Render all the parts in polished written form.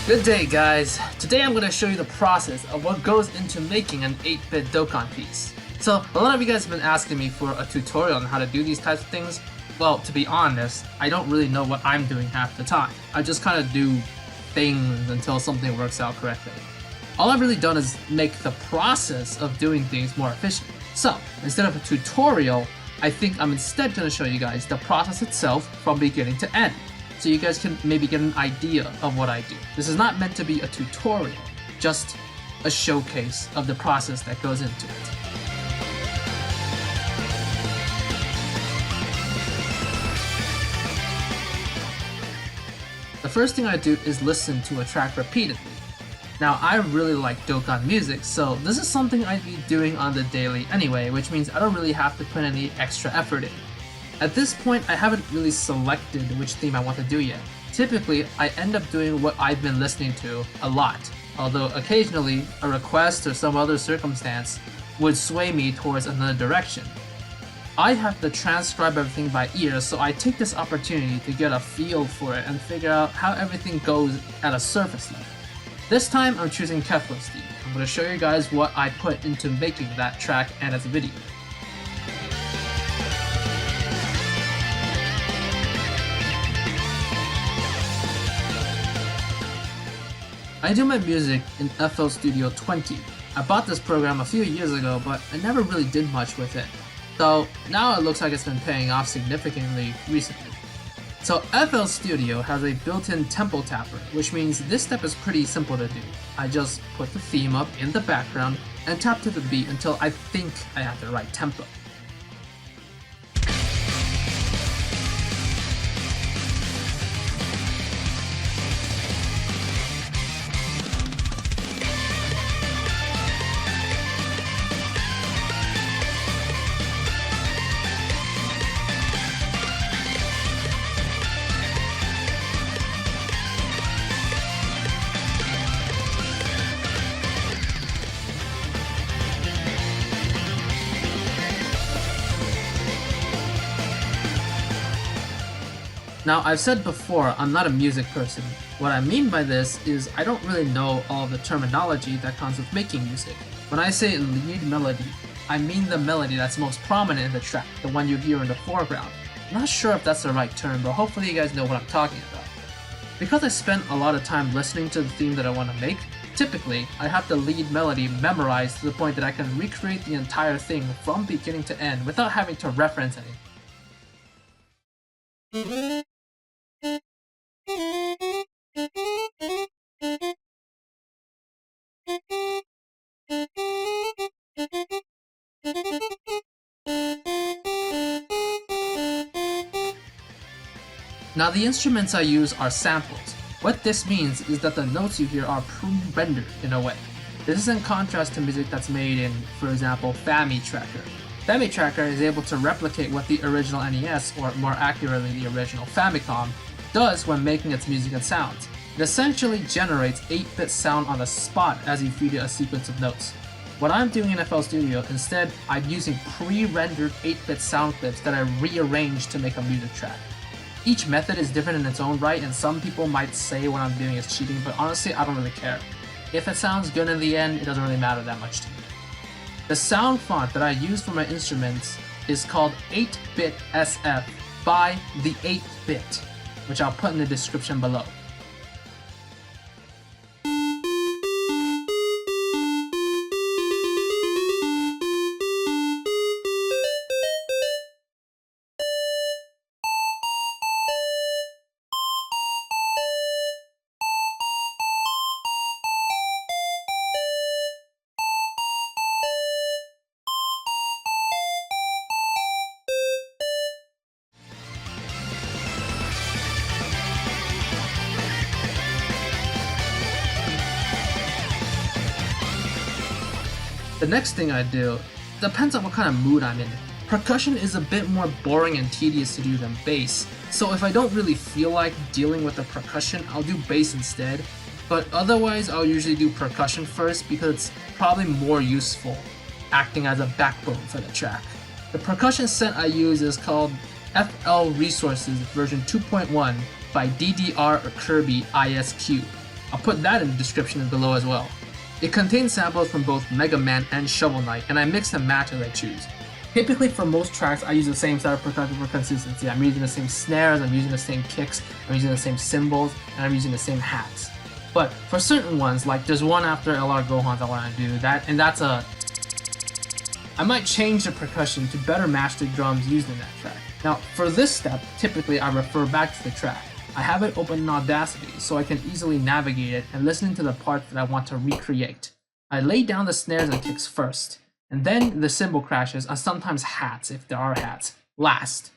Good day, guys. Today I'm going to show you the process of what goes into making an 8-bit Dokkan piece. So, a lot of you guys have been asking me for a tutorial on how to do these types of things. Well, to be honest, I don't really know what I'm doing half the time. I just kind of do things until something works out correctly. All I've really done is make the process of doing things more efficient. So, instead of a tutorial, I think I'm instead going to show you guys the process itself from beginning to end, so you guys can maybe get an idea of what I do. This is not meant to be a tutorial, just a showcase of the process that goes into it. The first thing I do is listen to a track repeatedly. Now, I really like Dokkan music, so this is something I'd be doing on the daily anyway, which means I don't really have to put any extra effort in. At this point, I haven't really selected which theme I want to do yet. Typically, I end up doing what I've been listening to a lot, although occasionally a request or some other circumstance would sway me towards another direction. I have to transcribe everything by ear, so I take this opportunity to get a feel for it and figure out how everything goes at a surface level. This time, I'm choosing Kefla's theme. I'm going to show you guys what I put into making that track and its video. I do my music in FL Studio 20. I bought this program a few years ago, but I never really did much with it. So now it looks like it's been paying off significantly recently. So FL Studio has a built-in tempo tapper, which means this step is pretty simple to do. I just put the theme up in the background and tap to the beat until I think I have the right tempo. Now, I've said before, I'm not a music person. What I mean by this is I don't really know all of the terminology that comes with making music. When I say lead melody, I mean the melody that's most prominent in the track, the one you hear in the foreground. I'm not sure if that's the right term, but hopefully you guys know what I'm talking about. Because I spent a lot of time listening to the theme that I want to make, typically, I have the lead melody memorized to the point that I can recreate the entire thing from beginning to end without having to reference anything. Now, the instruments I use are samples. What this means is that the notes you hear are pre-rendered in a way. This is in contrast to music that's made in, for example, FamiTracker. FamiTracker is able to replicate what the original NES, or more accurately the original Famicom, does when making its music and sounds. It essentially generates 8-bit sound on the spot as you feed it a sequence of notes. What I'm doing in FL Studio, instead, I'm using pre-rendered 8-bit sound clips that I rearrange to make a music track. Each method is different in its own right, and some people might say what I'm doing is cheating, but honestly, I don't really care. If it sounds good in the end, it doesn't really matter that much to me. The sound font that I use for my instruments is called 8-bit SF by TheEighthBit, which I'll put in the description below. The next thing I do depends on what kind of mood I'm in. Percussion is a bit more boring and tedious to do than bass, so if I don't really feel like dealing with the percussion, I'll do bass instead, but otherwise I'll usually do percussion first because it's probably more useful, acting as a backbone for the track. The percussion set I use is called FL Resources version 2.1 by DDRKirby ISQ. I'll put that in the description below as well. It contains samples from both Mega Man and Shovel Knight, and I mix and match as I choose. Typically for most tracks, I use the same set of percussion for consistency. I'm using the same snares, I'm using the same kicks, I'm using the same cymbals, and I'm using the same hats. But for certain ones, like there's one after LR Gohan I want to do, that's a... I might change the percussion to better match the drums used in that track. Now, for this step, typically I refer back to the track. I have it open in Audacity so I can easily navigate it and listen to the parts that I want to recreate. I lay down the snares and kicks first, and then the cymbal crashes and sometimes hats, if there are hats, last.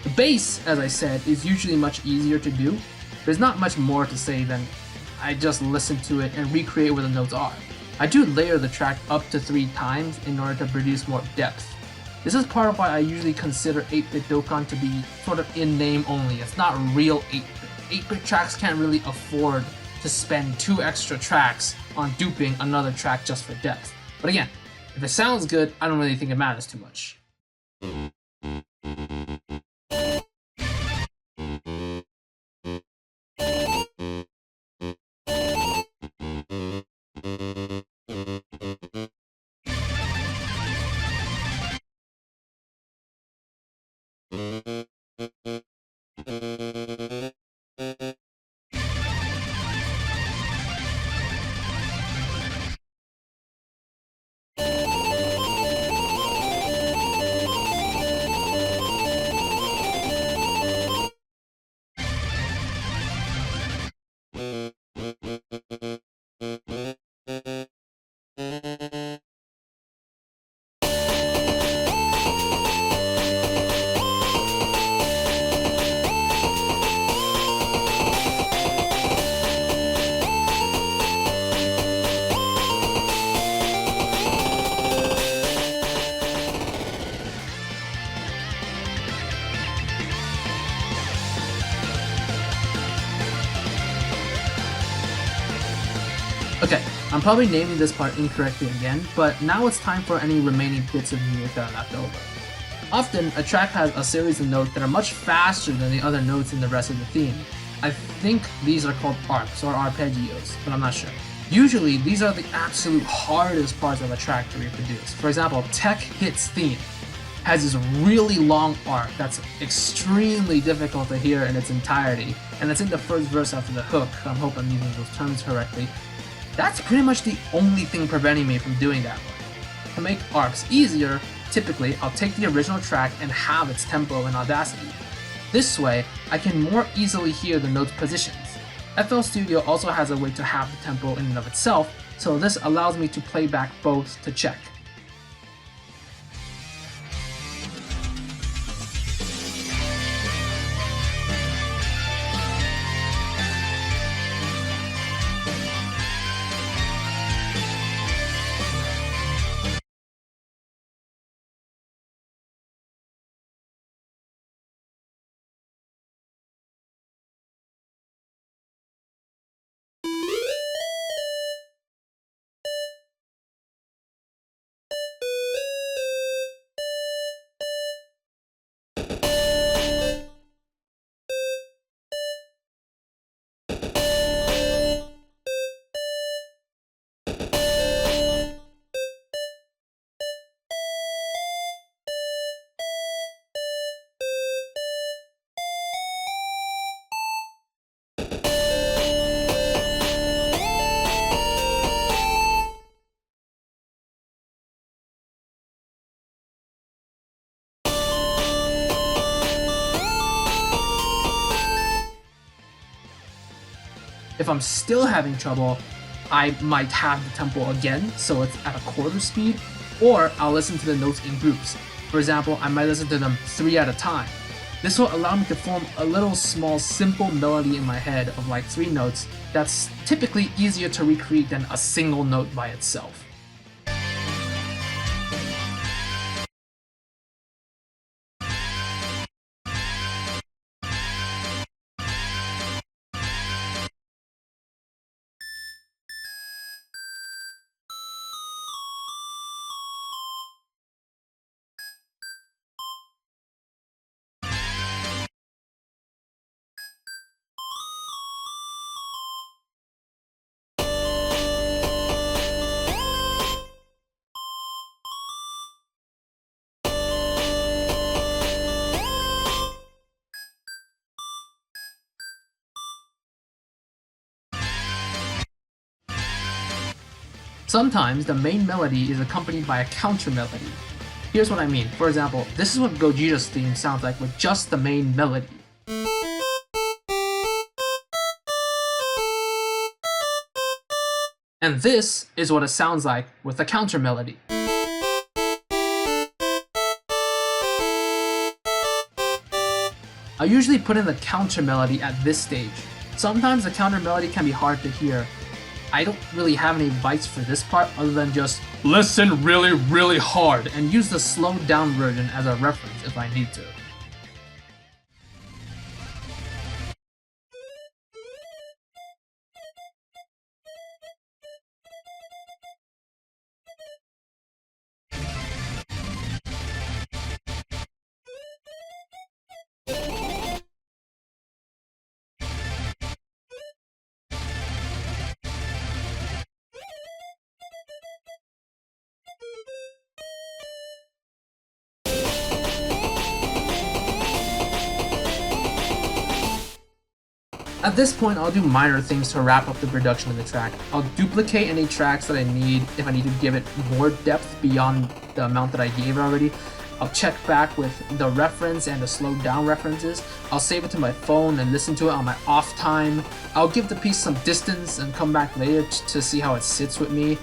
The bass, as I said, is usually much easier to do. There's not much more to say than I just listen to it and recreate where the notes are. I do layer the track up to 3 times in order to produce more depth. This is part of why I usually consider 8-bit Dokkan to be sort of in name only. It's not real 8-bit. 8-bit tracks can't really afford to spend 2 extra tracks on duping another track just for depth. But again, if it sounds good, I don't really think it matters too much. Okay, I'm probably naming this part incorrectly again, but now it's time for any remaining bits of music that are left over. Often, a track has a series of notes that are much faster than the other notes in the rest of the theme. I think these are called arps or arpeggios, but I'm not sure. Usually, these are the absolute hardest parts of a track to reproduce. For example, Tech Hit's theme has this really long arc that's extremely difficult to hear in its entirety, and it's in the first verse after the hook. I hope I'm using those terms correctly. That's pretty much the only thing preventing me from doing that one. To make arps easier, typically I'll take the original track and have its tempo in Audacity. This way, I can more easily hear the notes' positions. FL Studio also has a way to have the tempo in and of itself, so this allows me to play back both to check. If I'm still having trouble, I might have the tempo again, so it's at a quarter speed, or I'll listen to the notes in groups. For example, I might listen to them 3 at a time. This will allow me to form a little small simple melody in my head of like 3 notes that's typically easier to recreate than a single note by itself. Sometimes the main melody is accompanied by a counter melody. Here's what I mean. For example, this is what Gogeta's theme sounds like with just the main melody. And this is what it sounds like with the counter melody. I usually put in the counter melody at this stage. Sometimes the counter melody can be hard to hear. I don't really have any advice for this part other than just listen really, really hard and use the slowed down version as a reference if I need to. At this point, I'll do minor things to wrap up the production of the track. I'll duplicate any tracks that I need if I need to give it more depth beyond the amount that I gave it already. I'll check back with the reference and the slowed down references. I'll save it to my phone and listen to it on my off time. I'll give the piece some distance and come back later to see how it sits with me.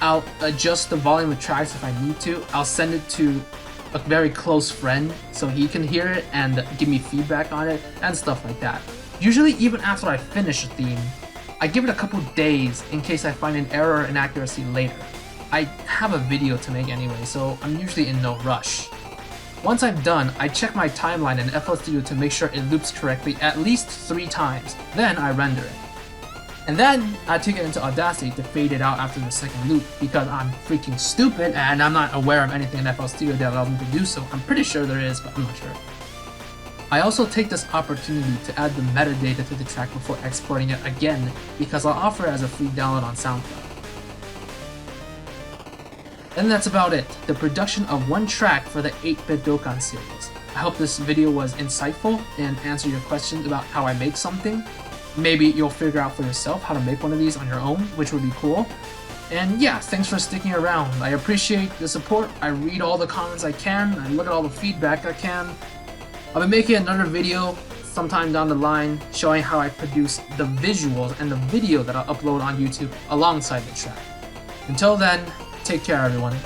I'll adjust the volume of tracks if I need to. I'll send it to a very close friend so he can hear it and give me feedback on it and stuff like that. Usually even after I finish a theme, I give it a couple days in case I find an error or inaccuracy later. I have a video to make anyway, so I'm usually in no rush. Once I'm done, I check my timeline in FL Studio to make sure it loops correctly at least 3 times, then I render it. And then I take it into Audacity to fade it out after the second loop because I'm freaking stupid and I'm not aware of anything in FL Studio that allows me to do so. I'm pretty sure there is, but I'm not sure. I also take this opportunity to add the metadata to the track before exporting it again because I'll offer it as a free download on SoundCloud. And that's about it, the production of one track for the 8-Bit Dokkan series. I hope this video was insightful and answered your questions about how I make something. Maybe you'll figure out for yourself how to make one of these on your own, which would be cool. And yeah, thanks for sticking around. I appreciate the support. I read all the comments I can, I look at all the feedback I can. I'll be making another video sometime down the line showing how I produce the visuals and the video that I'll upload on YouTube alongside the track. Until then, take care everyone.